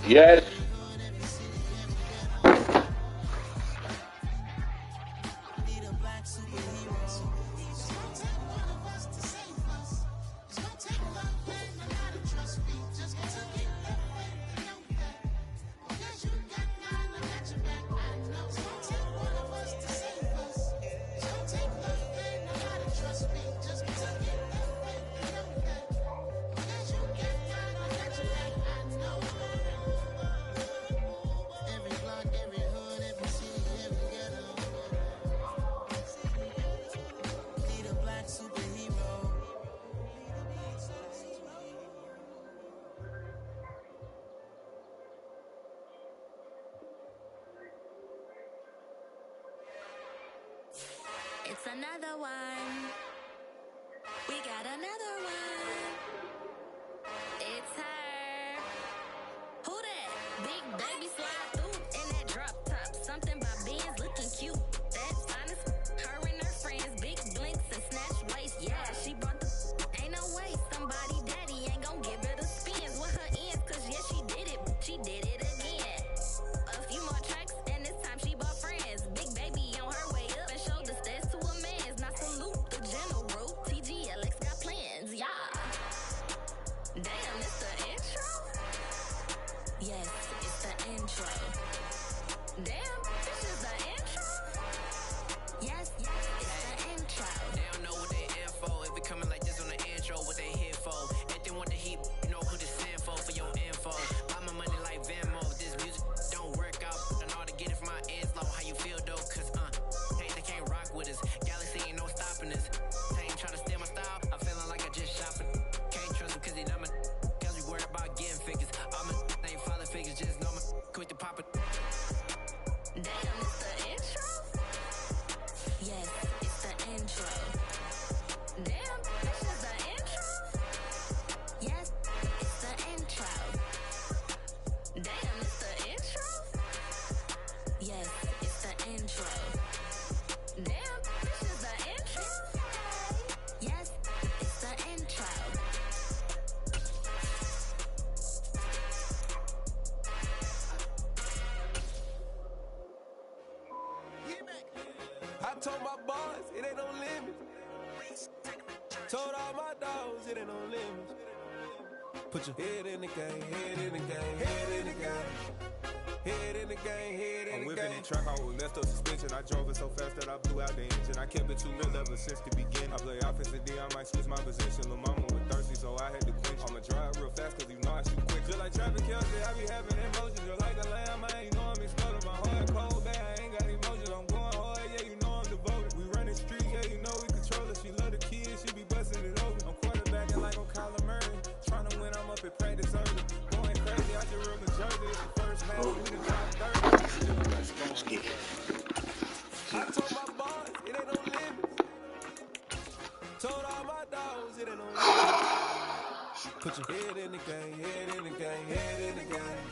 Yes. It's another one. We got another one. It's her. Who that? Big baby slide through in that drop top. Something by Benz looking cute. That's honest. Her and her friends, big blinks and snatch waist. Yeah, she brought the. Ain't no way somebody daddy ain't gon' give her the spins with her ends. Cause yeah, she did it. She did it again. A few more tracks and this time she bought friends. Big baby on her way up and showed the stairs to a man's. Now salute the general. TGLX got plans, yeah. Damn, it's the intro? Yes, it's the intro. Damn, this is the intro? Yes, it's the intro. They don't know what they info. If it coming like this on the intro, what they here for? If they want the heat, you know who to send for your info. Buy my money like Venmo. This music don't work out. I know how to get it from my ends low. How you feel though? Cause they can't rock with us. Galaxy ain't no stopping us. They ain't trying to steal my style. I'm feeling like I just shopping. Can't trust him cause he dumb. Cause we worried about getting figures. All my ain't falling figures. Just know my quick to pop it. Damn, it's the intro? Yes, it's the intro. Damn, this is the intro? Yes, it's the intro. Damn, it's the intro? Yes, it's the intro. Damn, this is the intro? Yes, it's the intro. I told my boys, it ain't no limits. Told all my dogs, it ain't no limits. Put your head in the game, head in the game, head in the game. Head in the game, head in the game. I'm whipping and track, I was messed up suspension. I drove it so fast that I blew out the engine. I kept it too real ever since the beginning. I play offense and D, I might switch my position. Lil' mama was thirsty, so I had to quench. I'ma drive real fast, cause you know I shoot quick. Just like traffic Kelsey, I be having emotions. Just like a lamb, I ain't know I'm exploding. My heart cold, bad, I ain't got emotions. I'm going hard, yeah, you know I'm devoted. We running street, yeah, you know we control it. She love the kids, she be busting it over. I'm quarterbacking like I'm Kyler Murray. Trying to win, I'm up at practice early. Going crazy, I just rub the jersey. It's the first half, we done dropped 30. I told my boys, it ain't no limits. Told all my dogs, it ain't no limits. Put your head in the game, head in the game, head in the game.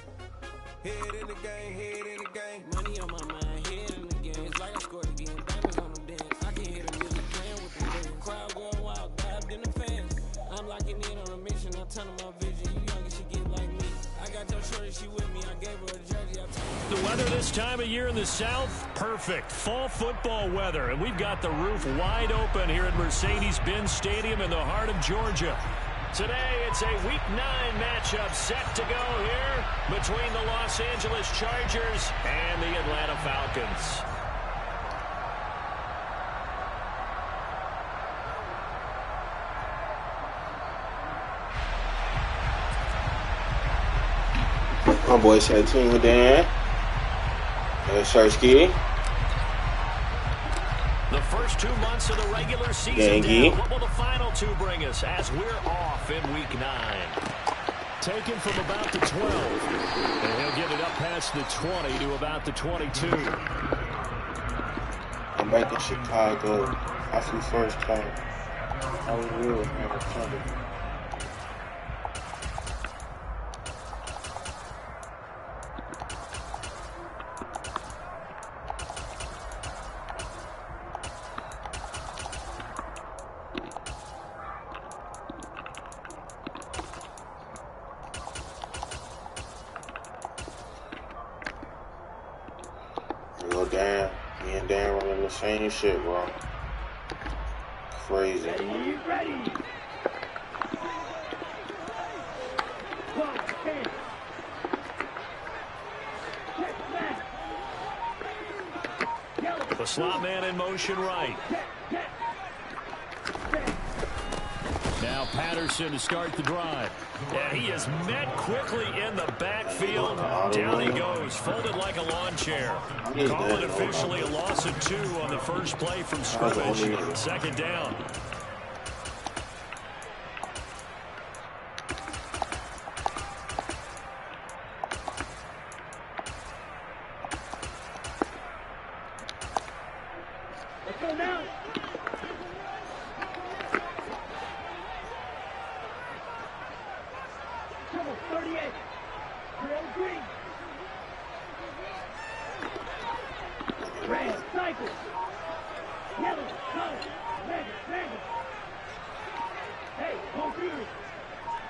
Head in the game, head in the game. Money on my mind, head in the game. It's like I scored again, diamonds on them dance. I can hear the music playing with the bands. Crowd going wild, dabbed in the fans. I'm locking in on a mission, I'm telling my vision. You young and she get like me. I got your shorty, she with me. I gave her a jersey. The weather this time of year in the South, perfect. Fall football weather, and we've got the roof wide open here at Mercedes-Benz Stadium in the heart of Georgia. Today, it's a Week 9 matchup set to go here between the Los Angeles Chargers and the Atlanta Falcons. My boy said team Dan. Shersky. The first 2 months of the regular season Yankee. down. What will the final 2 bring us as we're off in Week 9? Taken from about the 12. And he'll get it up past the 20 to about the 22. I'm back in Chicago. I flew first class. I was real having trouble. the same shit, bro. Crazy. The slot man in motion right. Now Patterson to start the drive. And he is met quickly in the backfield. Down he goes, folded like a lawn chair. Call it officially a loss of 2 on the first play from scrimmage. Second down.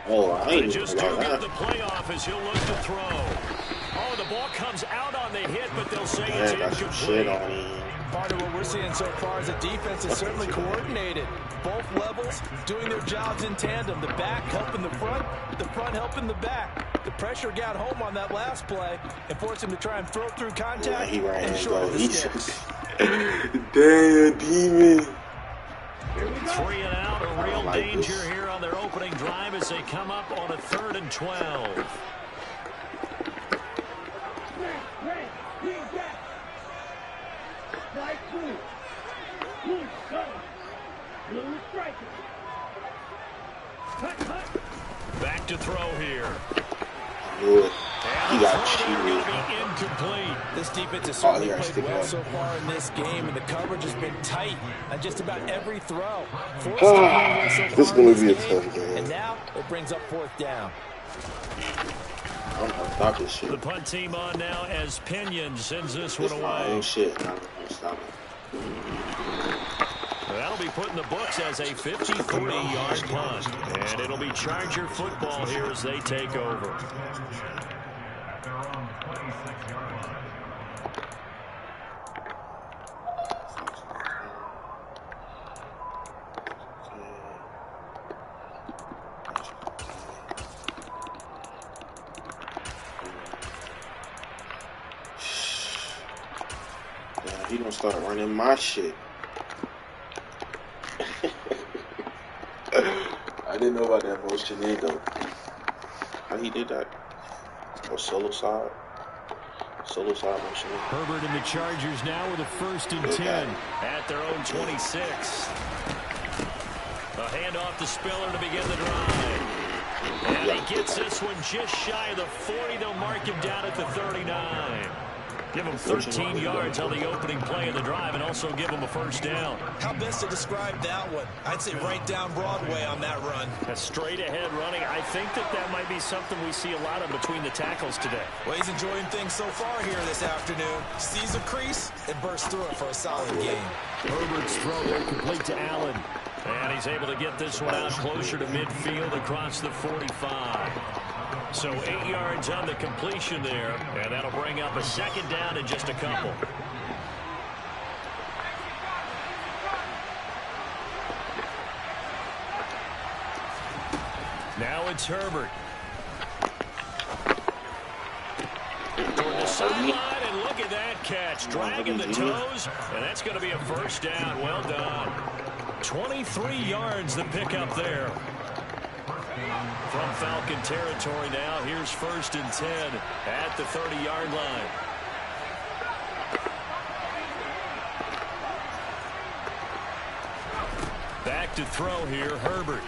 Oh, I ain't just about that. the playoff as he'll look to throw. Oh, the ball comes out on the hit, but they'll say it's incomplete. Part of what we're seeing so far is the defense is certainly coordinated. Both levels doing their jobs in tandem. The back helping the front helping the back. The pressure got home on that last play and forced him to try and throw through contact and short of the sticks. Damn, demon. 3 and out, a real danger here on their opening drive as they come up on a 3rd and 12. Back to throw here. Good. He got cheated. Incomplete. This defense has certainly played well so far in this game, and the coverage has been tight on just about every throw. This is going to be a tough game. And now it brings up 4th down. I'm going to stop this shit. The punt team on now as Pinion sends this one away. Oh shit. I'm going to stop it. That'll be put in the books as a 53-yard punt. And it'll be Charger football here as they take over. He gonna start running my shit. I didn't know about that motion in though. How he did that? Oh, solo side motion in. Herbert and the Chargers now with a 1st and 10 at their own 26. A handoff to Spiller to begin the drive. And he gets this one just shy of the 40. They'll mark him down at the 39. Give him 13 yards on the opening play of the drive and also give him a 1st down. How best to describe that one? I'd say right down Broadway on that run. A straight ahead running. I think that might be something we see a lot of between the tackles today. Well, he's enjoying things so far here this afternoon. Sees a crease and bursts through it for a solid game. Herbert's throw there complete to Allen. And he's able to get this one out closer to midfield across the 45. So 8 yards on the completion there, and that'll bring up a 2nd down in just a couple. Now it's Herbert. Toward the sideline, and look at that catch. Dragging the toes, and that's going to be a 1st down. Well done. 23 yards the pickup there. From Falcon territory now, here's 1st and 10 at the 30-yard line. Back to throw here, Herbert.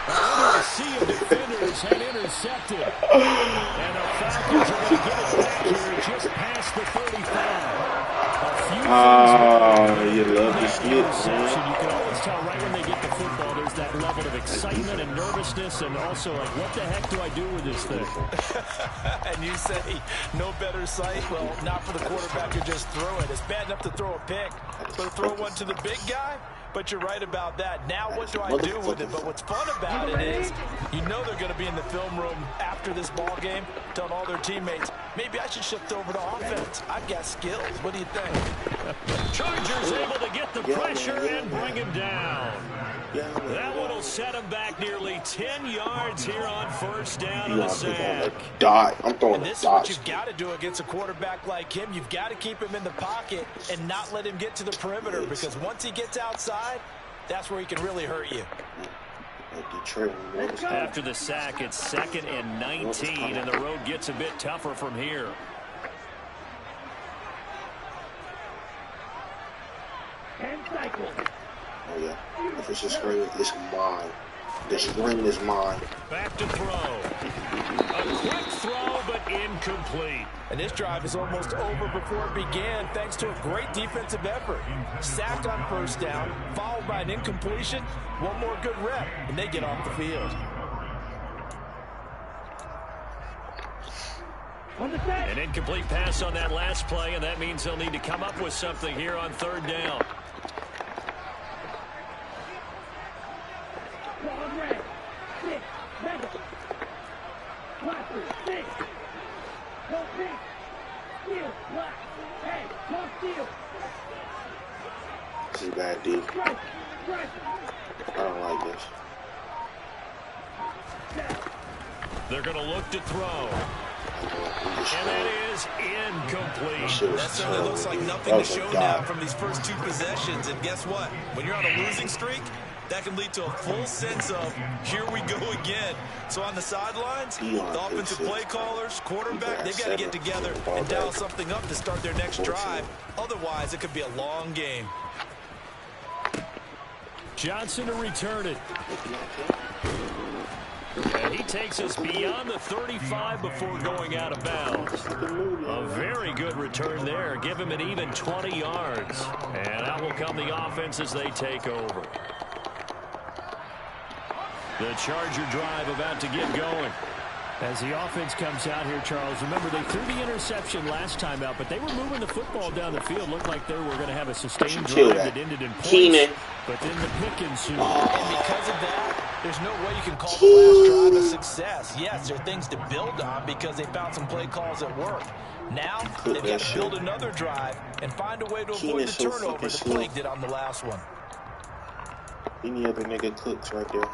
A sea of defenders had intercepted. And the Falcons are going to get it back here just past the 35. You love to see it, man. You can always tell right when they get the football, there's that level of excitement and nervousness, and also like, what the heck do I do with this thing? And you say, no better sight? Well, not for the quarterback who just threw it. It's bad enough to throw a pick, but to throw one to the big guy? But you're right about that. Now what do I do with it? But what's fun about it is you know they're going to be in the film room after this ball game telling all their teammates, maybe I should shift over to offense. I've got skills. What do you think? Chargers able to get the pressure and bring him down. That one will set him back nearly 10 yards here on first down on the sack. I'm throwing and this is what you've got to do against a quarterback like him. You've got to keep him in the pocket and not let him get to the perimeter, because once he gets outside, that's where he can really hurt you. After the sack, it's 2nd and 19, and the road gets a bit tougher from here. Oh, yeah. If it's a screen, it's mine. The screen is mine. Back to throw. A quick throw, but incomplete. And this drive is almost over before it began, thanks to a great defensive effort. Sacked on first down, followed by an incompletion. One more good rep, and they get off the field. An incomplete pass on that last play, and that means they'll need to come up with something here on 3rd down. This is bad, D. I don't like this. They're going to look to throw. And that is incomplete. That certainly looks like nothing to show now from these first 2 possessions. And guess what? When you're on a losing streak, that can lead to a full sense of, here we go again. So on the sidelines, the offensive play callers, quarterback, they've got to get together and dial something up to start their next drive. Otherwise, it could be a long game. Johnson to return it. And he takes us beyond the 35 before going out of bounds. A very good return there. Give him an even 20 yards. And out will come the offense as they take over. The Charger drive about to get going. As the offense comes out here, Charles, remember they threw the interception last time out, but they were moving the football down the field. Looked like they were going to have a sustained drive that ended in points. But then the pick ensued. And because of that, there's no way you can call the last drive a success. Yes, there are things to build on because they found some play calls at work. Now, they've got to build another drive and find a way to avoid the turnover the Plague did on the last one. Any other nigga cooks right there.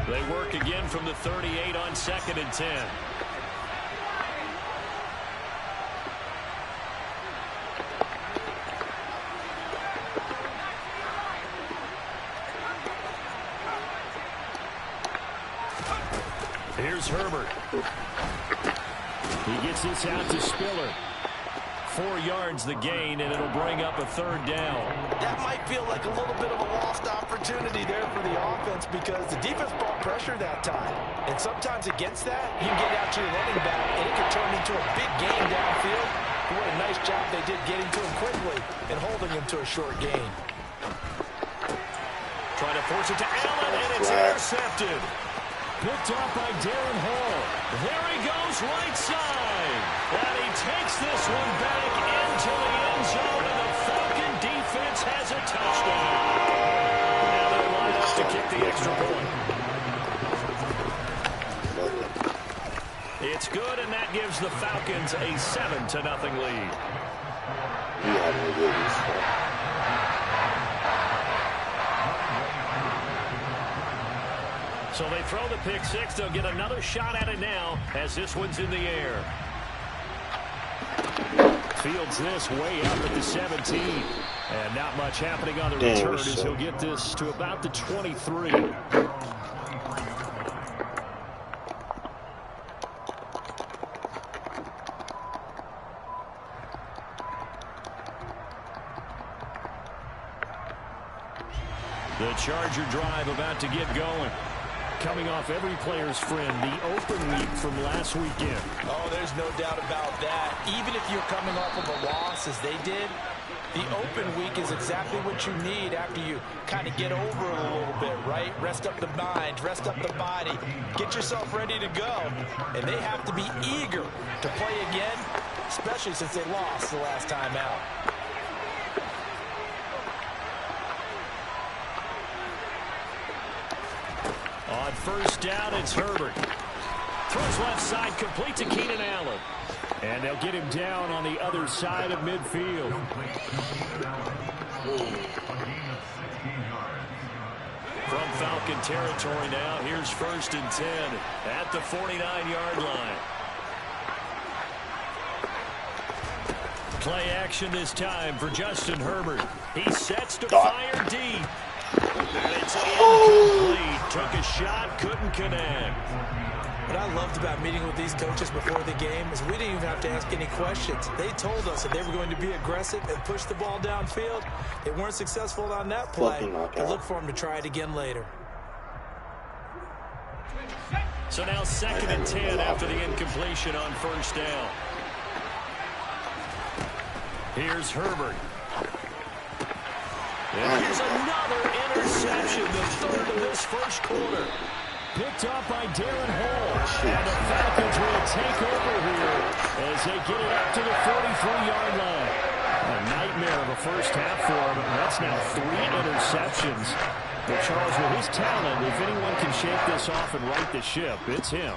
They work again from the 38 on 2nd and 10. Here's Herbert. He gets this out to Spiller. 4 yards the gain, and it'll bring up a 3rd down. That might feel like a little bit of a lost opportunity there for the offense because the defense brought pressure that time. And sometimes against that, you can get out to your running back, and it can turn into a big game downfield. But what a nice job they did getting to him quickly and holding him to a short gain. Trying to force it to Allen, and it's intercepted. Picked off by Darren Hall. There he goes right side. And he takes this one back into the end zone, and the Falcon defense has a touchdown. Now they're lined up to kick the extra point. It's good, and that gives the Falcons a 7-0 lead. So they throw the pick six. They'll get another shot at it now as this one's in the air. Fields this way up at the 17. And not much happening on the return as he'll get this to about the 23. The Charger drive about to get going. Coming off every player's friend, the open week from last weekend. Oh, there's no doubt about that. Even if you're coming off of a loss as they did, the open week is exactly what you need after you kind of get over it a little bit, right? Rest up the mind, rest up the body, get yourself ready to go. And they have to be eager to play again, especially since they lost the last time out. On first down, it's Herbert. Throws left side, complete to Keenan Allen. And they'll get him down on the other side of midfield. From Falcon territory now, here's 1st and 10 at the 49-yard line. Play action this time for Justin Herbert. He sets to fire deep. And it's incomplete. Took a shot, couldn't connect. What I loved about meeting with these coaches before the game is we didn't even have to ask any questions. They told us that they were going to be aggressive and push the ball downfield. They weren't successful on that play, but look for them to try it again later. So now 2nd and 10 after the incompletion on first down. Here's Herbert. And here's another interception, the 3rd of this first quarter. Picked up by Darren Hall. And the Falcons will take over here as they get it up to the 43-yard line. A nightmare of a first half for him. That's now 3 interceptions. But Charles, with his talent, if anyone can shake this off and right the ship, it's him.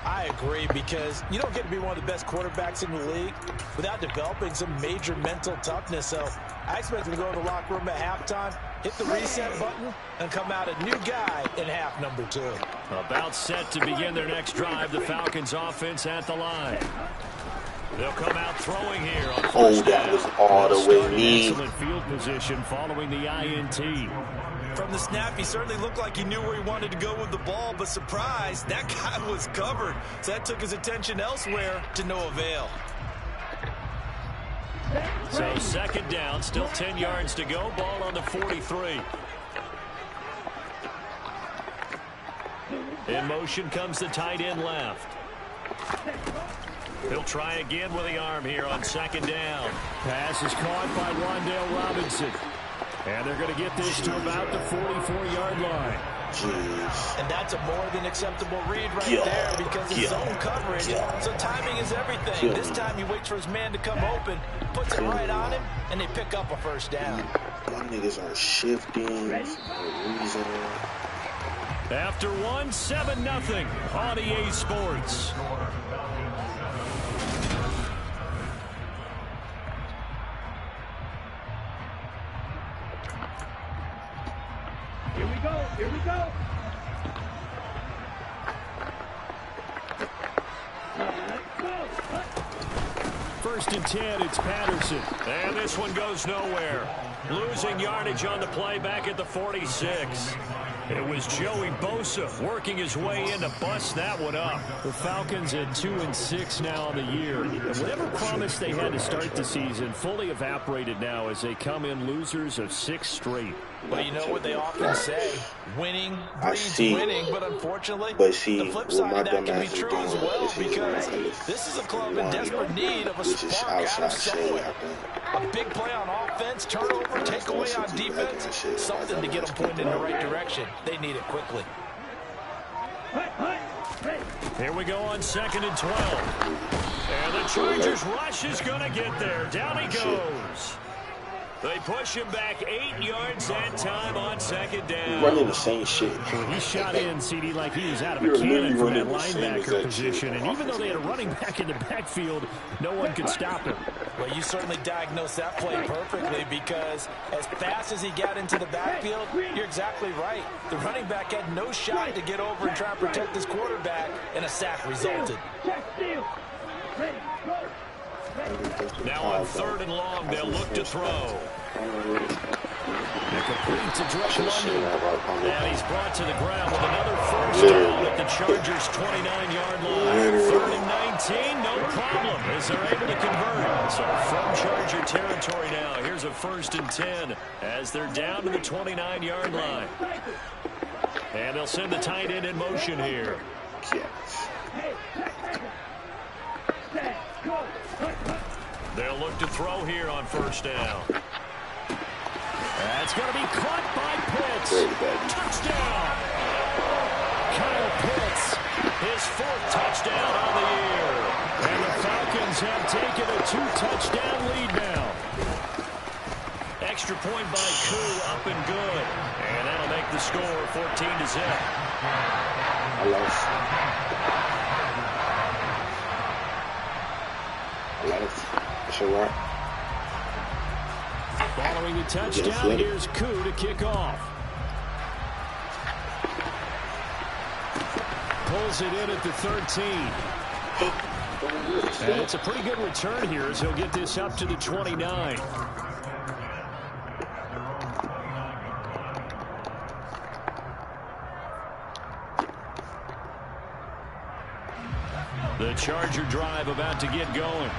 I agree, because you don't get to be one of the best quarterbacks in the league without developing some major mental toughness. So I expect him to go to the locker room at halftime, hit the reset button, and come out a new guy in half number 2. About set to begin their next drive, the Falcons offense at the line. They'll come out throwing here on first down. That was all the way me. Excellent field position following the INT. From the snap, he certainly looked like he knew where he wanted to go with the ball, but surprise, that guy was covered. So that took his attention elsewhere to no avail. So 2nd down, still 10 yards to go. Ball on the 43. In motion comes the tight end left. He'll try again with the arm here on 2nd down. Pass is caught by Wan'Dale Robinson. And they're going to get this to about the 44-yard line. Jeez. And that's a more than acceptable read right there, because it's zone coverage. So timing is everything. This time he waits for his man to come open, puts it right on him, and they pick up a first down. Y'all niggas are shifting for no reason. After 1, 7-0 on EA Sports. Here we go. 1st and 10, it's Patterson. And this one goes nowhere. Losing yardage on the play back at the 46. It was Joey Bosa working his way in to bust that one up. The Falcons at 2-6 now on the year. And whatever promise they had to start the season fully evaporated now as they come in losers of 6 straight. But you know what they often say, winning breeds winning, but unfortunately, the flip side of that can be true as well, because this is a club in desperate need of a spark out of somewhere. A big play on offense, turnover, takeaway on defense, something to get them pointed in the right direction. They need it quickly. Here we go on 2nd and 12. And the Chargers rush is going to get there. Down he goes. They push him back 8 yards that time on 2nd down. Running the same shit. He shot in, CD, like he was out of a cannon from that linebacker position. And even though they had a running back in the backfield, no one could stop him. Well, you certainly diagnosed that play perfectly, because as fast as he got into the backfield, you're exactly right. The running back had no shot to get over and try and protect his quarterback, and a sack resulted. Now on 3rd and long, they'll look to throw. Complete to Drake London. And he's brought to the ground with another first down at the Chargers' 29-yard line. 3rd and 19, no problem, as they're able to convert. So from Charger territory now, here's a 1st and 10 as they're down to the 29-yard line. And they'll send the tight end in motion here. They'll look to throw here on 1st down. That's going to be caught by Pitts. Touchdown! Kyle Pitts, his 4th touchdown on the year. And the Falcons have taken a 2-touchdown lead now. Extra point by Koo, up and good. And that'll make the score 14-0. I lost. That's all right. Following the touchdown, here's Koo to kick off. Pulls it in at the 13. And it's a pretty good return here as he'll get this up to the 29. The Charger drive about to get going.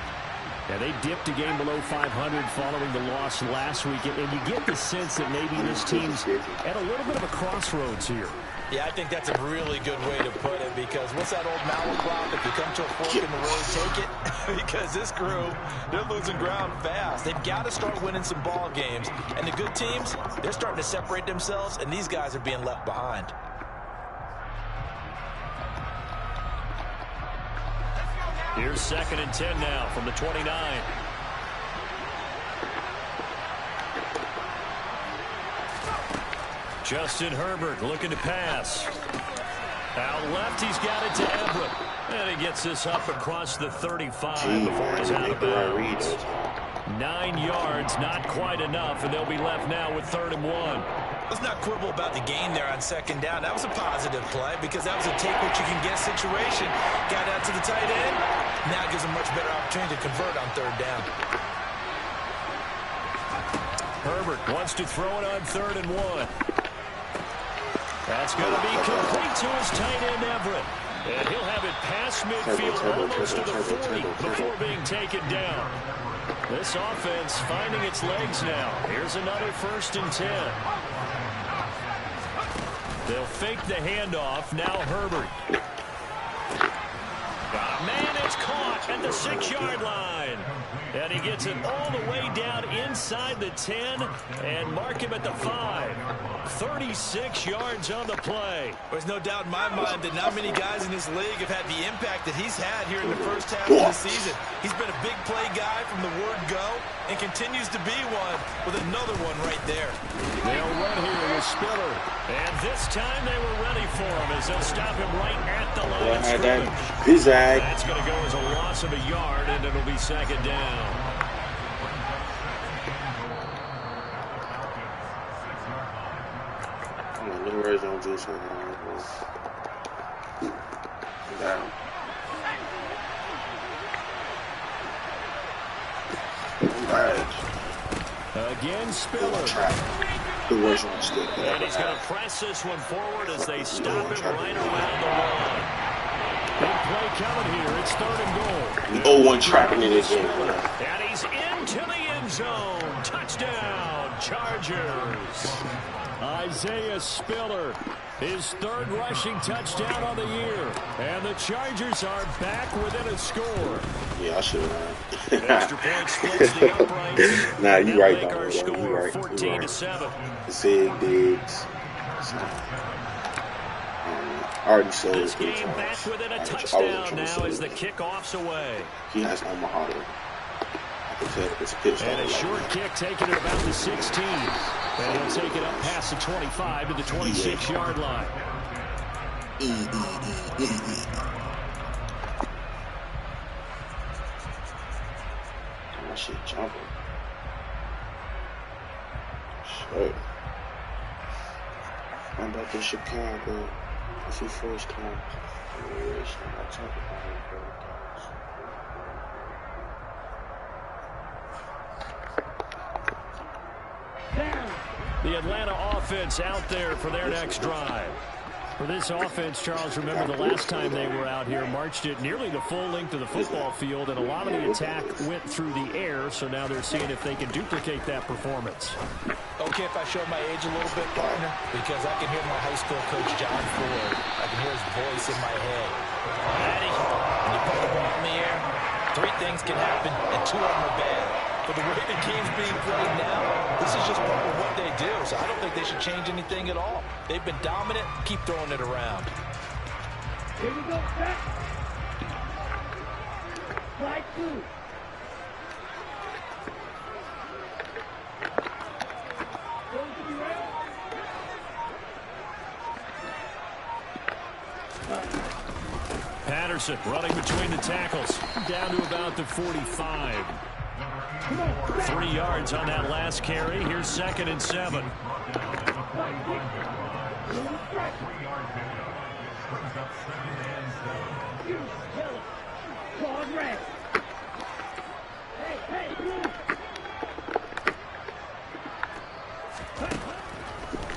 Yeah, they dipped a game below 500 following the loss last week, and you get the sense that maybe this team's at a little bit of a crossroads here. Yeah, I think that's a really good way to put it, because what's that old malaprop? If you come to a fork in the road, take it. Because this crew, they're losing ground fast. They've got to start winning some ball games. And the good teams, they're starting to separate themselves, and these guys are being left behind. Here's 2nd and 10 now from the 29. Justin Herbert looking to pass. Out left, he's got it to Everett. And he gets this up across the 35 before he's out of bounds. 9 yards, not quite enough, and they'll be left now with 3rd and 1. Let's not quibble about the gain there on 2nd down. That was a positive play because that was a take-what-you-can-get situation. Got out to the tight end. Now gives a much better opportunity to convert on 3rd down. Herbert wants to throw it on 3rd and 1. That's going to be complete to his tight end, Everett. And he'll have it past midfield almost to the 40 before being taken down. This offense finding its legs now. Here's another 1st and 10. They'll fake the handoff. Now Herbert. Man, it's caught at the 6-yard line. And he gets it all the way down inside the 10 and mark him at the 5. 36 yards on the play. There's no doubt in my mind that not many guys in this league have had the impact that he's had here in the first half of the season. He's been a big play guy from the word go and continues to be one with another one right there. They'll run here with Spiller. And this time they were ready for him as they'll stop him right at the line of scrimmage. That's going to go as a loss of a yard, and it'll be 2nd down. Red zone do something. Down. Again, Spiller. The red zone still. And he's going to press this one forward as they stop him right around the line. Big play coming here. It's 3rd and goal. 0-1 trapping it again. And he's into the end zone. Touchdown, Chargers. Isaiah Spiller, his 3rd rushing touchdown of the year. And the Chargers are back within a score. Yeah, I should have. Extra point splits the uprights. Nah, you right, make our score you right. 14-7. Sig Diggs. Already sold this game back within a touchdown now as the kickoff's away. He has Omaha. And a short kick taken at about the 16. And he'll take it up past the 25 to the 26-yard line. My shit jumping. Shit. I'm back in Chicago. It's your first time. The Atlanta offense out there for their next drive. For this offense, Charles, remember the last time they were out here, marched it nearly the full length of the football field, and a lot of the attack went through the air, so now they're seeing if they can duplicate that performance. Okay, if I show my age a little bit, partner, because I can hear my high school coach, John Ford. I can hear his voice in my head. Daddy, when you put the ball in the air, 3 things can happen, and 2 of them are bad. But the way the game's being played now, this is just part of what they do. So I don't think they should change anything at all. They've been dominant. Keep throwing it around. Here we go, back. Slide 2. Anderson running between the tackles. Down to about the 45. 3 yards on that last carry. Here's 2nd and 7.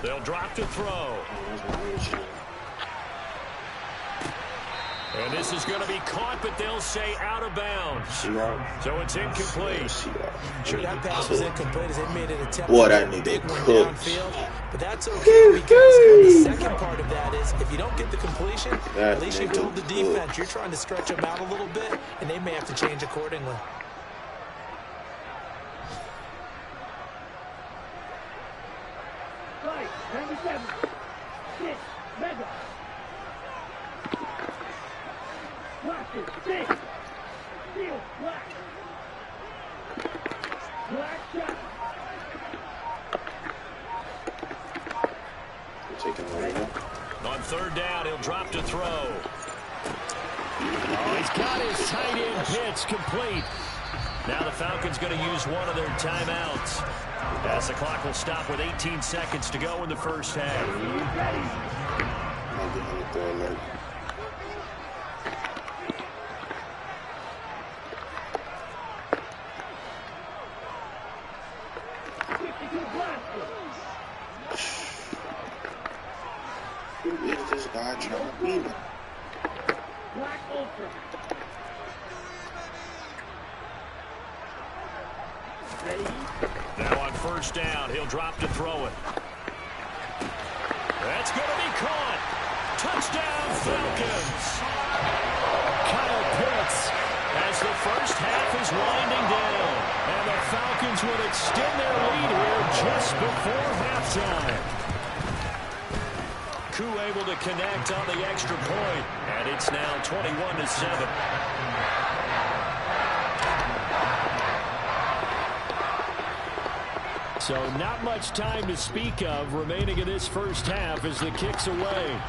They'll drop to throw. And this is going to be caught, but they'll say out of bounds. So it's incomplete. Sure, that pass was incomplete as they made an attempt Boy, to that get a nigga big one cooked. downfield. But that's okay because the second part of that is if you don't get the completion, at least you told the defense you're trying to stretch them out a little bit, and they may have to change accordingly. Right, 97. 6, mega. Watch it, 6. Steal, black. Black shot. Taking away. On 3rd down, he'll drop to throw. Oh, he's got his tight end pitch complete. Now the Falcons going to use one of their timeouts, as the clock will stop with 18 seconds to go in the first half. Who is this guy trying to beat him? Black ultra. Now on 1st down, he'll drop to throw it. That's going to be caught. Touchdown, Falcons. Kyle Pitts as the first half is winding down. And the Falcons would extend their lead here just before halftime. Koo able to connect on the extra point. And it's now 21-7. So not much time to speak of remaining in this first half as the kick's away.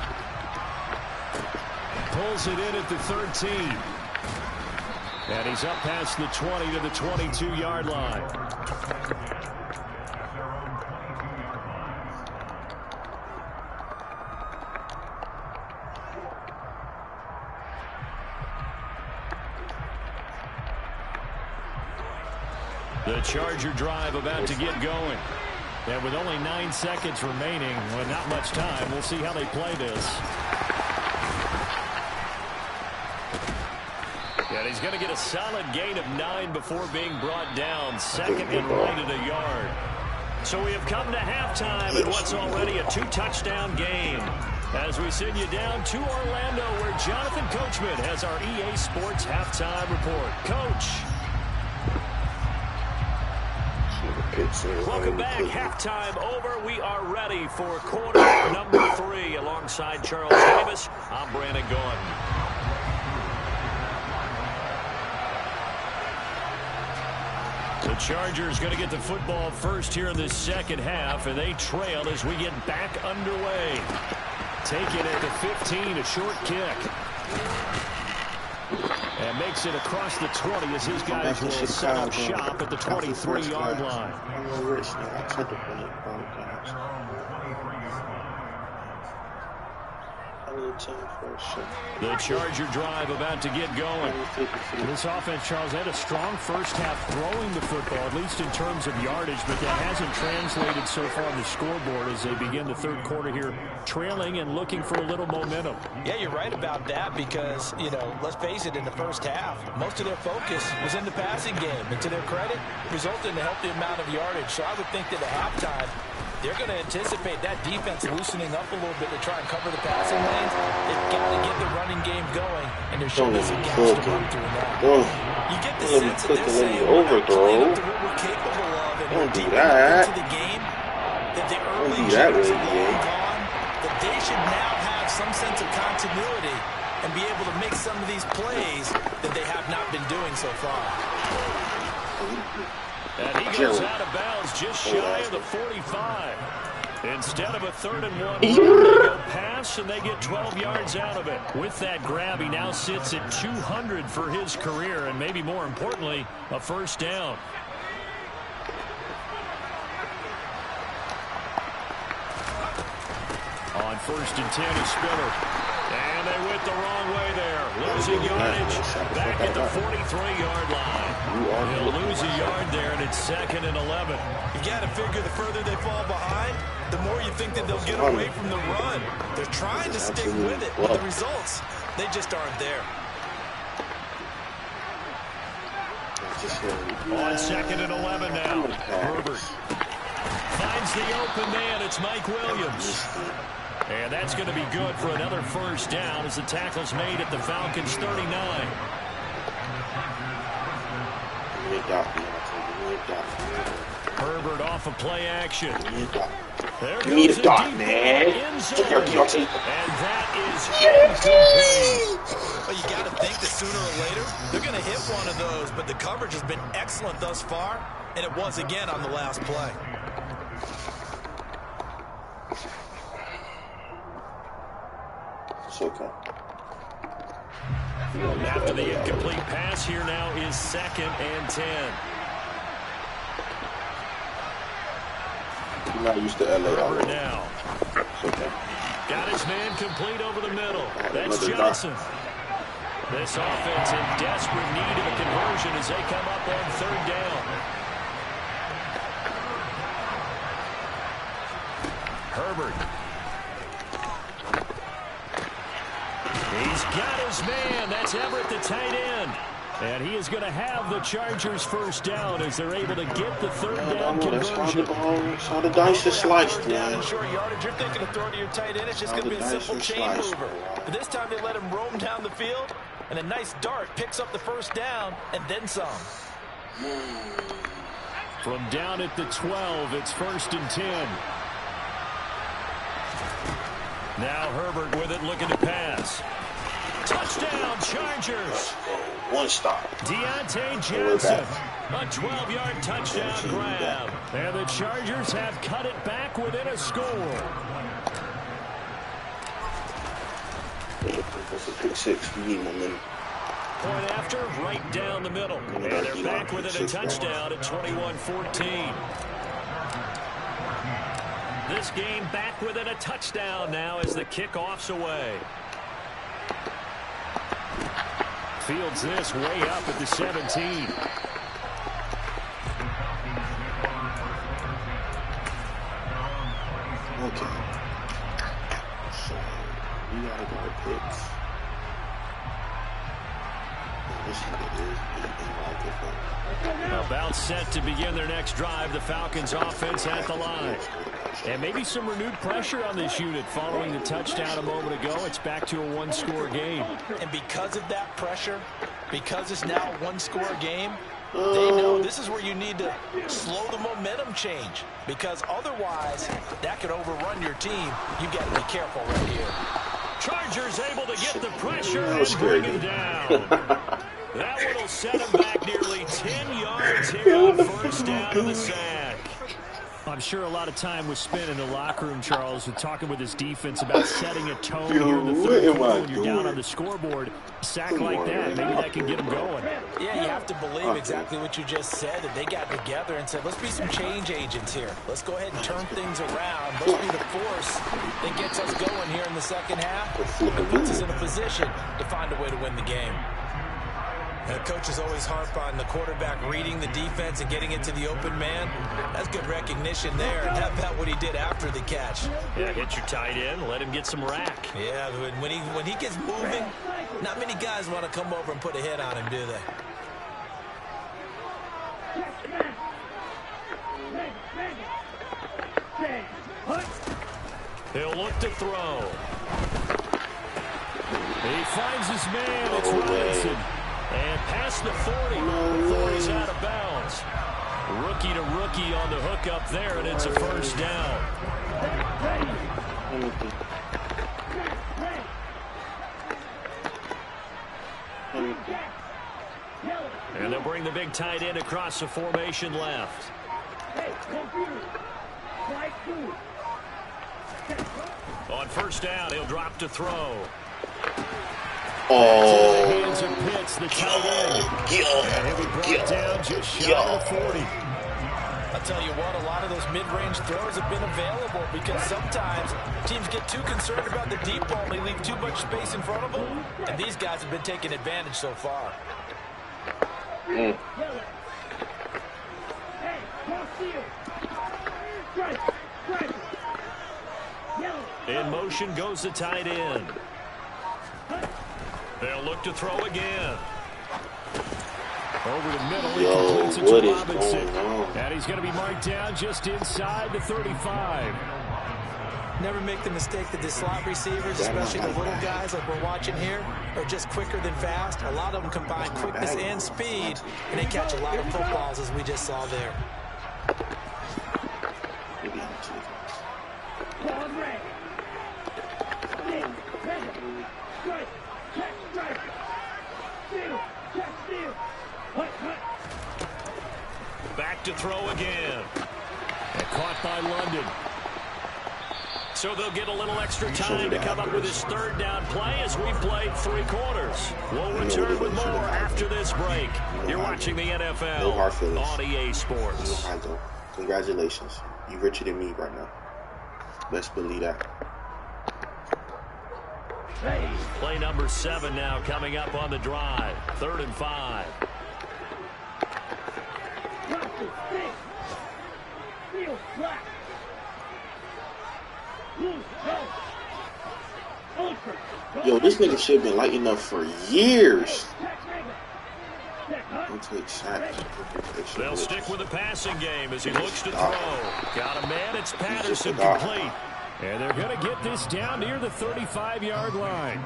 Pulls it in at the 13. And he's up past the 20 to the 22-yard line. The Charger drive about to get going. And with only 9 seconds remaining, with not much time, we'll see how they play this. And he's going to get a solid gain of 9 before being brought down. 2nd and right at a yard. So we have come to halftime in what's already a 2-touchdown game. As we send you down to Orlando, where Jonathan Coachman has our EA Sports halftime report. Coach. Welcome back. Halftime over. We are ready for quarter number 3. Alongside Charles Davis, I'm Brandon Gordon. The Chargers going to get the football first here in the second half, and they trail as we get back underway. Taken at the 15, a short kick. And makes it across the 20 as his guys will set up shop at the 23-yard line. The Charger drive about to get going. This offense, Charles, had a strong first half throwing the football, at least in terms of yardage, but that hasn't translated so far on the scoreboard as they begin the third quarter here, trailing and looking for a little momentum. Yeah, you're right about that because, you know, let's face it, in the first half, most of their focus was in the passing game. And to their credit, resulted in a healthy amount of yardage. So I would think that at halftime, they're going to anticipate that defense loosening up a little bit to try and cover the passing lanes. They've got to get the running game going, and there should be some gaps to run through now. You get the sense that they're saying we're not playing up to what we're capable of, and we're deep enough into the game that the early jitters are long gone, that they should now have some sense of continuity and be able to make some of these plays that they have not been doing so far. And he goes out of bounds just shy of the 45. Instead of a 3rd and 1 run, they go pass, and they get 12 yards out of it. With that grab, he now sits at 200 for his career, and maybe more importantly, a first down. On 1st and 10 is Spiller. And they went the wrong way there. Losing yardage back at the 43-yard line. They'll lose a yard there, and it's 2nd and 11. You got to figure the further they fall behind, the more you think that they'll get away from the run. They're trying to stick with it, but the results, they just aren't there. On 2nd and 11 now. Herbert finds the open man. It's Mike Williams. And that's going to be good for another first down as the tackle's made at the Falcons' 39. Herbert off of play action. There goes a dot, man. And that is incomplete. Well, you got to think that sooner or later they're going to hit one of those, but the coverage has been excellent thus far, and it was again on the last play. Okay. After the incomplete pass, here now is 2nd and 10. You're not used to LA. Now. Okay. Got his man complete over the middle. That's Johnson. This offense in desperate need of a conversion as they come up on 3rd down. Herbert. He's got his man. That's Everett, the tight end. And he is going to have the Chargers first down as they're able to get the 3rd down conversion. That's how the dice is sliced, man. Short yardage, you're thinking of throwing to your tight end. It's just going to be a simple chain mover. But this time they let him roam down the field, and a nice dart picks up the first down and then some. From down at the 12, it's 1st and 10. Now Herbert with it, looking to pass. Touchdown, Chargers. One stop. Deontay Johnson, a 12-yard touchdown grab. And the Chargers have cut it back within a score. That's a pick 6. We need momentum. Point after, right down the middle. And they're back within a touchdown at 21-14. This game back within a touchdown now as the kickoff's away. Fields this way up at the 17. Okay. So, we gotta go with picks. About set to begin their next drive. The Falcons offense at the line. And maybe some renewed pressure on this unit following the touchdown a moment ago. It's back to a one-score game. And because of that pressure, because it's now a one-score game, they know this is where you need to slow the momentum change. Because otherwise, that could overrun your team. You've got to be careful right here. Chargers able to get the pressure and bring him down. That one will set him back nearly 10 yards here on first down to the sack. I'm sure a lot of time was spent in the locker room, Charles, with talking with his defense about setting a tone here in the third quarter when you're down on the scoreboard. A sack like that, maybe that can get him going. Yeah, you have to believe exactly what you just said, that they got together and said, let's be some change agents here. Let's go ahead and turn things around. Let's be the force that gets us going here in the second half and puts us in a position to find a way to win the game. The coaches always harp on the quarterback reading the defense and getting it to the open man. That's good recognition there. And how about what he did after the catch? Yeah, hit your tight end, let him get some rack. Yeah, when he gets moving, not many guys want to come over and put a hit on him, do they? He'll look to throw. He finds his man. It's Robinson. And past the 40. The 40's out of bounds. Rookie to rookie on the hookup there, and it's a first down. And they'll bring the big tight end across the formation left. On first down, he'll drop to throw. Oh, The hands of Pitts, the tight end. And he'll be brought down just shy of the 40. I'll tell you what, a lot of those mid-range throws have been available because sometimes teams get too concerned about the deep ball and they leave too much space in front of them. And these guys have been taking advantage so far. In motion goes the tight end. They'll look to throw again. Over the middle, he completes it to Robinson. And he's going to be marked down just inside the 35. Never make the mistake that the slot receivers, especially the little guys like we're watching here, are just quicker than fast. A lot of them combine quickness and speed, and they catch a lot of footballs, as we just saw there. Back to throw again. And caught by London. So they'll get a little extra time to come up with his third down play as we've played 3 quarters. We'll return with more after this break. You're watching the NFL on EA Sports. Congratulations. You're richer than me right now. Best believe that. Play number 7 now coming up on the drive. 3rd and 5. Yo, this nigga should have been lighting up for years. Don't take sacks. They'll stick with the passing game as he looks to throw. Got a man, it's Patterson complete. And they're going to get this down near the 35-yard line.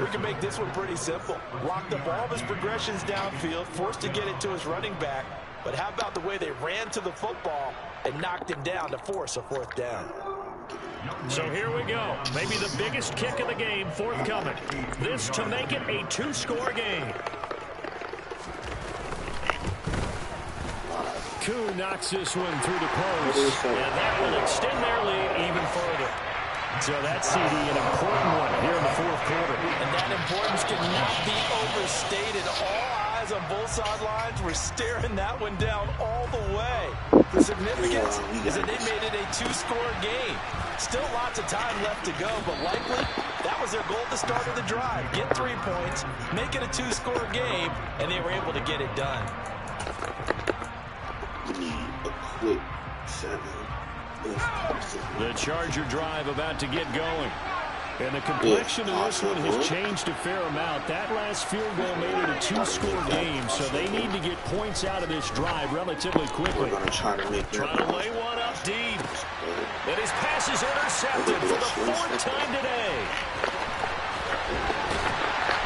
We can make this one pretty simple. Locked up all of his progressions downfield, forced to get it to his running back. But how about the way they ran to the football and knocked him down to force a 4th down? So here we go. Maybe the biggest kick of the game forthcoming. This to make it a 2-score game. Koo knocks this one through the post, and that will extend their lead even further. So that CD, an important one here in the 4th quarter. And that importance cannot be overstated. All eyes on both sidelines were staring that one down all the way. The significance is that they made it a 2-score game. Still lots of time left to go, but likely that was their goal at the start of the drive. Get 3 points, make it a 2-score game, and they were able to get it done. We need a quick 7. The Charger drive about to get going. And the complexion of this one has changed a fair amount. That last field goal made it a 2-score game, so they need to get points out of this drive relatively quickly. Trying to lay one up deep. And his pass is intercepted for the 4th time today.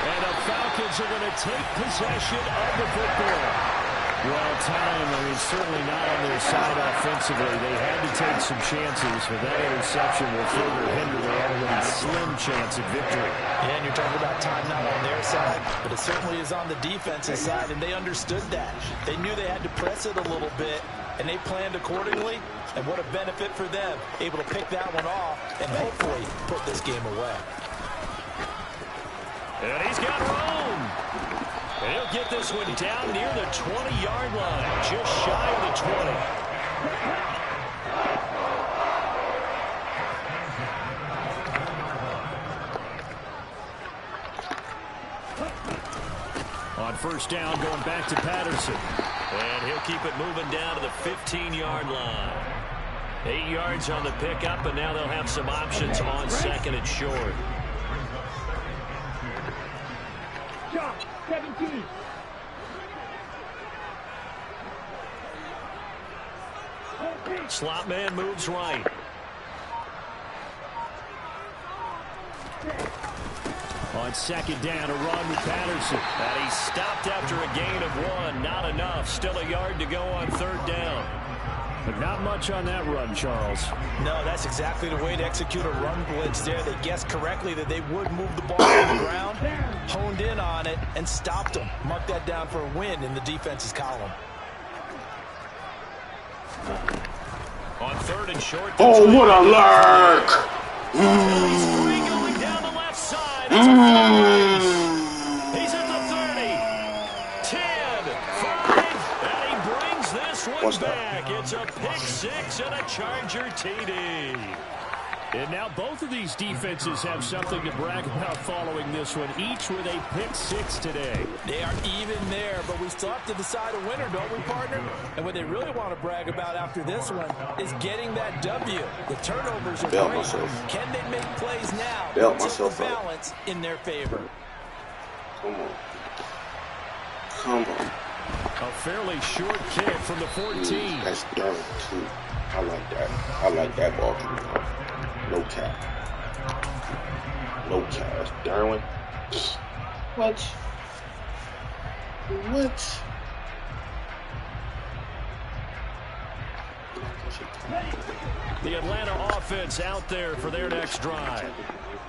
And the Falcons are going to take possession of the football. Well, time is certainly not on their side offensively. They had to take some chances, but that interception will further hinder their already slim chance of victory. Yeah, and you're talking about time not on their side, but it certainly is on the defensive side, and they understood that. They knew they had to press it a little bit, and they planned accordingly, and what a benefit for them, able to pick that one off and hopefully put this game away. And he's got room. And he'll get this one down near the 20-yard line, just shy of the 20. On first down, going back to Patterson. And he'll keep it moving down to the 15-yard line. 8 yards on the pickup, and now they'll have some options on 2nd and short. 17. Slot man moves right. On 2nd down, a run with Patterson. And he stopped after a gain of 1. Not enough. Still a yard to go on 3rd down. But not much on that run, Charles. No, that's exactly the way to execute a run blitz there. They guessed correctly that they would move the ball on the ground, honed in on it, and stopped them. Mark that down for a win in the defense's column. On 3rd and short. Oh, what a lurk! And he's free going down the left side. It's a full race. He's at the 30, 10, 5, and he brings this one back. It's a pick six and a Charger TD. And now both of these defenses have something to brag about following this one, each with a pick six today. They are even there, but we still have to decide a winner, don't we, partner? And what they really want to brag about after this one is getting that W. The turnovers are great. Can they make plays now to tilt the balance in their favor? Come on. Come on. A fairly short kick from the 14. That's darn too. I like that. I like that ball coming off. No cap. No cap. That's Darwin. What? What? The Atlanta offense out there for their next drive.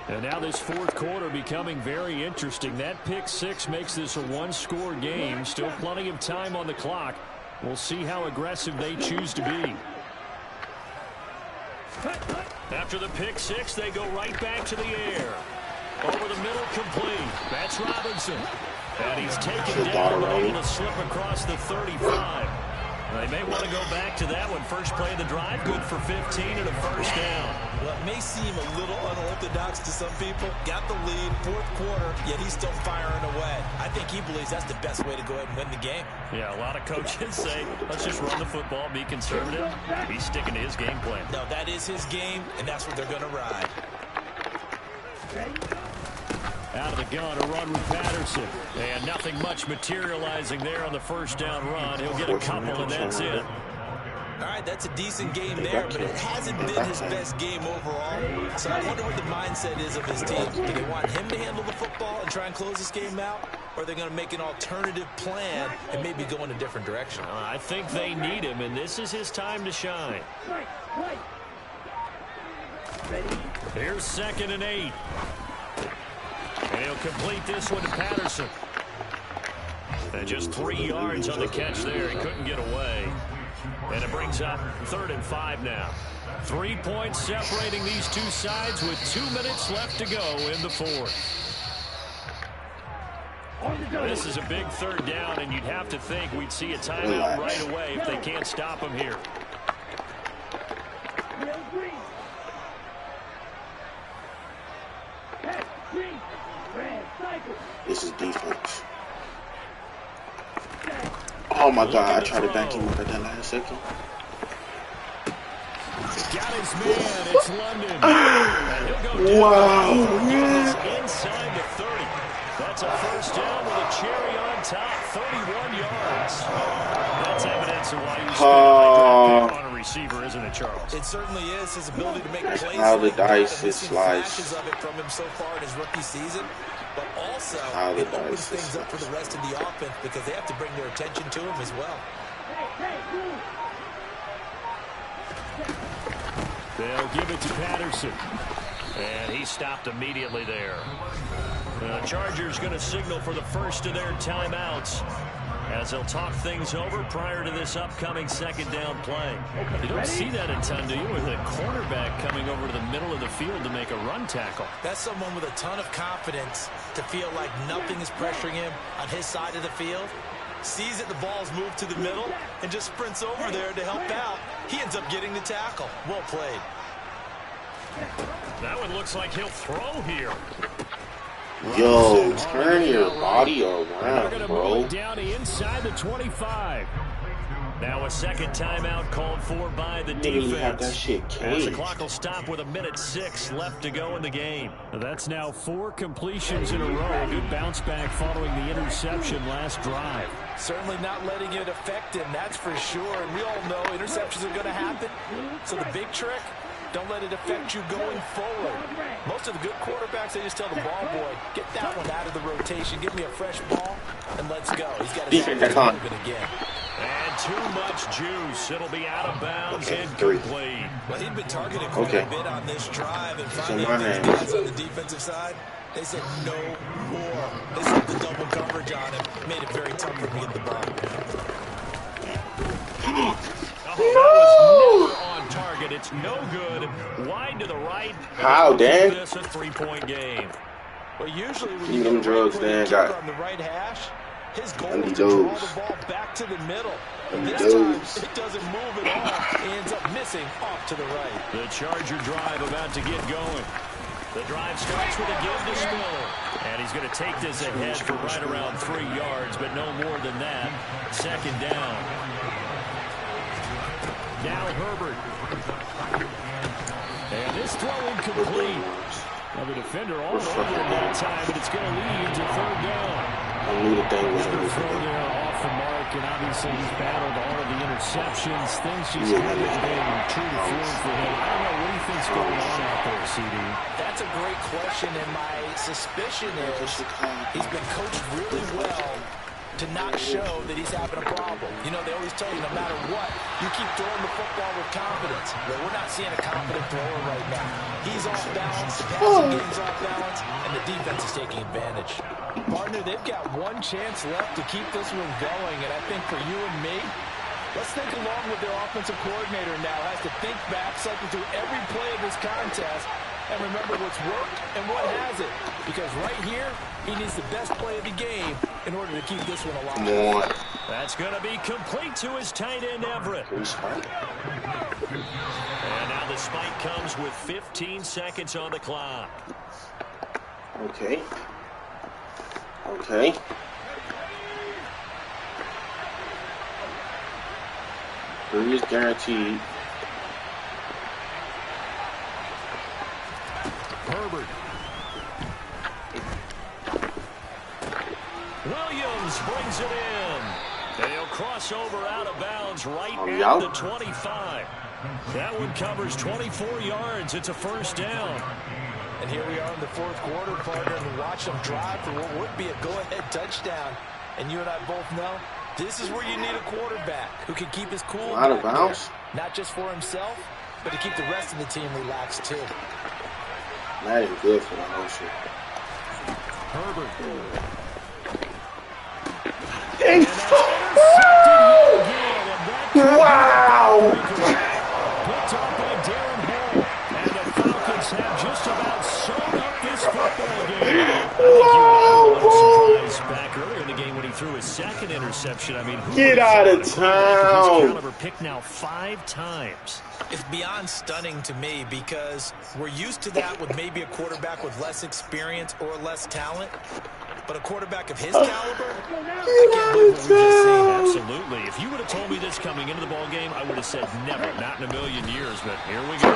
And now this fourth quarter becoming very interesting. That pick six makes this a one-score game. Still plenty of time on the clock. We'll see how aggressive they choose to be. After the pick six, they go right back to the air. Over the middle, complete. That's Robinson. And he's taken down and able to slip across the 35. They may want to go back to that one. First play of the drive, good for 15 and a first down. Well, it may seem a little unorthodox to some people. Got the lead, fourth quarter, yet he's still firing away. I think he believes that's the best way to go ahead and win the game. Yeah, a lot of coaches say, let's just run the football, be conservative. He's sticking to his game plan. No, that is his game, and that's what they're going to ride. Out of the gun, a run with Patterson. And nothing much materializing there on the first down run. He'll get a couple, and that's it. All right, that's a decent game there, but it hasn't been his best game overall. So I wonder what the mindset is of his team. Do they want him to handle the football and try and close this game out? Or are they going to make an alternative plan and maybe go in a different direction? I think they need him, and this is his time to shine. Here's 2nd and 8. And he'll complete this one to Patterson. And just 3 yards on the catch there. He couldn't get away. And it brings up 3rd and 5 now. 3 points separating these two sides with 2 minutes left to go in the fourth. This is a big 3rd down, and you'd have to think we'd see a timeout right away if they can't stop him here. This is defense. Oh my God, I tried to back him up at that last second. Got his man, it's London. And he'll go Wow. Inside the 30. That's a first down with a cherry on top, 31 yards. That's evidence of why you spend a on a receiver, isn't it, Charles? It certainly is. His ability to make plays. How the dice is sliced. Flashes of it from him so far in his rookie season. But also, it opens things up for the rest of the offense because they have to bring their attention to him as well. They'll give it to Patterson. And he stopped immediately there. The Chargers going to signal for the first of their timeouts as they'll talk things over prior to this upcoming 2nd down play. You don't see that a ton, do you, with a cornerback coming over to the middle of the field to make a run tackle? That's someone with a ton of confidence to feel like nothing is pressuring him on his side of the field. Sees that the ball's moved to the middle and just sprints over there to help out. He ends up getting the tackle. Well played. That one looks like he'll throw here. Yo, turn your body around, bro. Down inside the 25. Now a second timeout called for by the defense. As the clock will stop with 1:06 left to go in the game. That's now 4 completions in a row. A good bounce back following the interception last drive. Certainly not letting it affect him, that's for sure. And we all know interceptions are going to happen. So the big trick, don't let it affect you going forward. Most of the good quarterbacks, they just tell the ball boy, get that one out of the rotation, give me a fresh ball, and let's go. He's got to start moving again. And too much juice. It'll be out of bounds and complete. Well, he'd been targeted quite a bit on this drive, and finally these guys on the defensive side, they said no more. They set the double coverage on him, made it very tough for him to get the ball. That was never on target. It It's no good. Wide to the right. How, Dan? This a 3-point game. Well, usually when Give you them get a drugs, Dan. Got on the right hash, his goal I is need to draw those. the ball back to the middle. I need This time, those. it doesn't move at all. He ends up missing off to the right. The Charger drive about to get going. The drive starts with a give to Spiller. And he's going to take this ahead for right around 3 yards, but no more than that. Second down. Now Herbert. And this throw incomplete. Now the defender all over him that time, but it's going to lead to third down. I knew the thing was Another going throw to there off the mark, and obviously he's battled all of the interceptions. Things just haven't been true to form for him. I don't know, what do you think's going on out there, CD? That's a great question, and my suspicion is he's been coached really well to not show that he's having a problem. You know, they always tell you no matter what, you keep throwing the football with confidence. Well, we're not seeing a confident thrower right now. He's off balance, the passing game's off balance, and the defense is taking advantage. Partner, they've got one chance left to keep this one going, and I think for you and me, let's think along with their offensive coordinator now. Has to think back, cycle through every play of this contest, and remember what's worked and what hasn't. Because right here, he needs the best play of the game in order to keep this one alive. Come on. That's going to be complete to his tight end, Everett. And now the spike comes with 15 seconds on the clock. Okay. Okay. Three is guaranteed. Herbert. Williams brings it in. They'll cross over out of bounds right at the 25. That one covers 24 yards. It's a first down. And here we are in the fourth quarter, partner, and watch them drive for what would be a go-ahead touchdown. And you and I both know this is where you need a quarterback who can keep his cool Out of bounds. Not just for himself, but to keep the rest of the team relaxed too. That ain't good for the whole shit. Herbert. Wow! Picked up by Darren Hall. And the Falcons have just about sewn up this football game. I think you and I were a little surprised back earlier in the game when he threw his second interception. I mean, get out of town. His caliber picked now 5 times. It's beyond stunning to me because we're used to that with maybe a quarterback with less experience or less talent. But a quarterback of his caliber, I can't believe what we've just seen. Absolutely. If you would have told me this coming into the ball game, I would have said never, not in a million years. But here we go.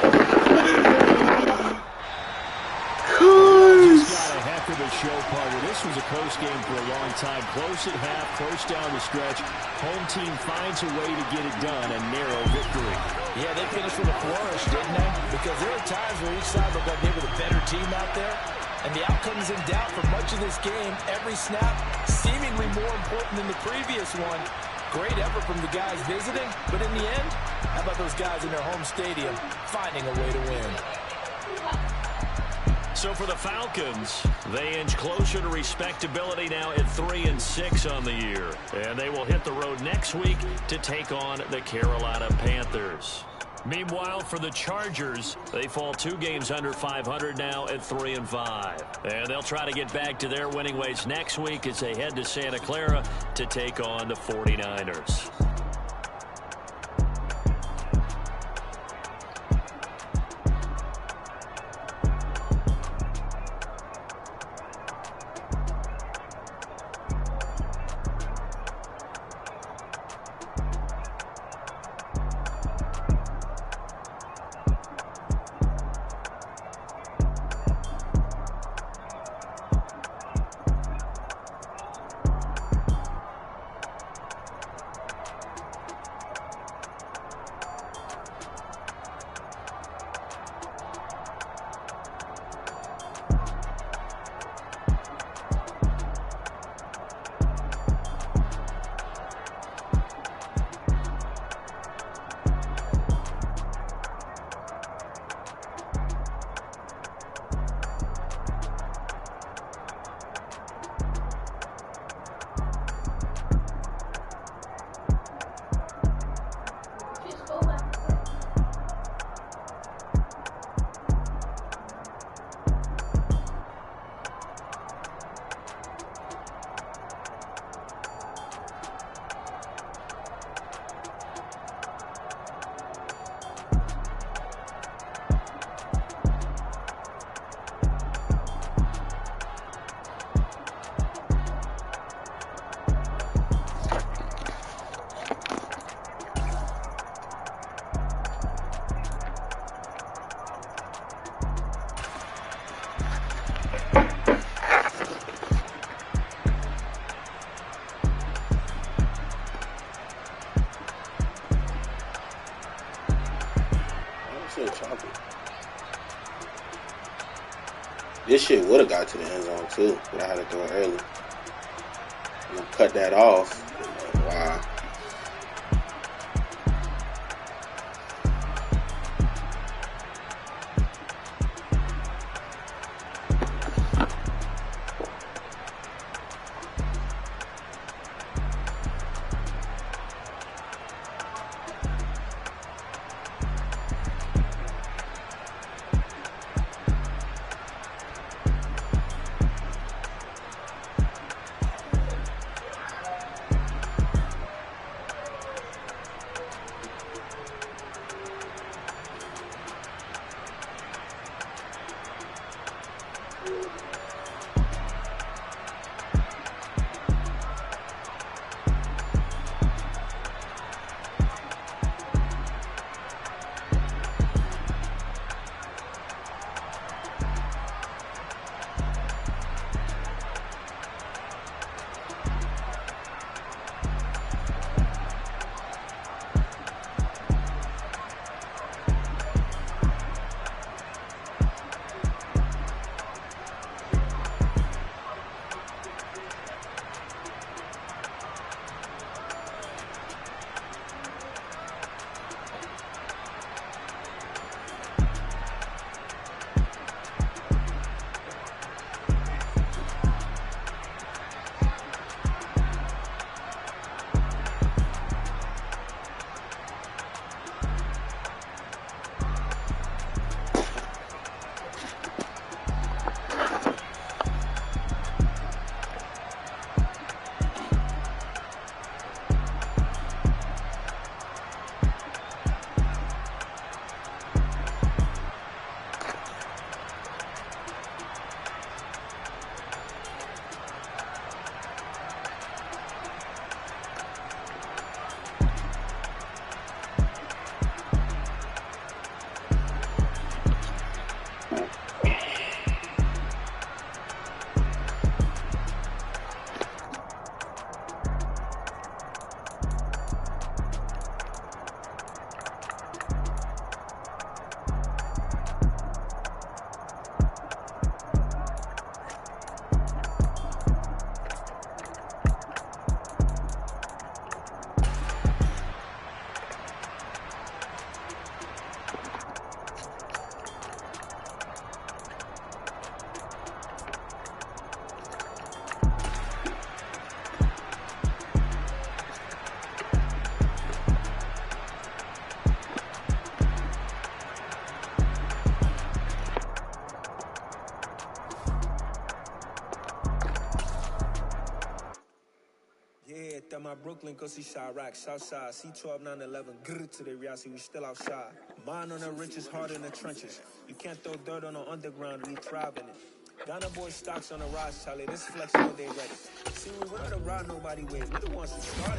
Just got a heck of a show, partner. This was a close game for a long time. Close at half, close down the stretch. Home team finds a way to get it done. A narrow victory. Yeah, they finished with a flourish, didn't they? Because there are times where each side looked like they were the better team out there. And the outcome is in doubt for much of this game. Every snap seemingly more important than the previous one. Great effort from the guys visiting. But in the end, how about those guys in their home stadium finding a way to win? So for the Falcons, they inch closer to respectability now at 3-6 on the year. And they will hit the road next week to take on the Carolina Panthers. Meanwhile, for the Chargers, they fall 2 games under 500 now at 3-5. And they'll try to get back to their winning ways next week as they head to Santa Clara to take on the 49ers. This shit would have got to the end zone too, but I had to throw it early. I'm gonna cut that off. Wow. My Brooklyn, cause he shot rock, Southside, C12, 911, grrr to the reality, we still outside. Mine on the riches, hard in the trenches. You can't throw dirt on the underground, we thrive in it. Ghana boy stocks on the rise, Charlie, this flex all day ready. See, we ride a ride, nobody wait. We the ones who started.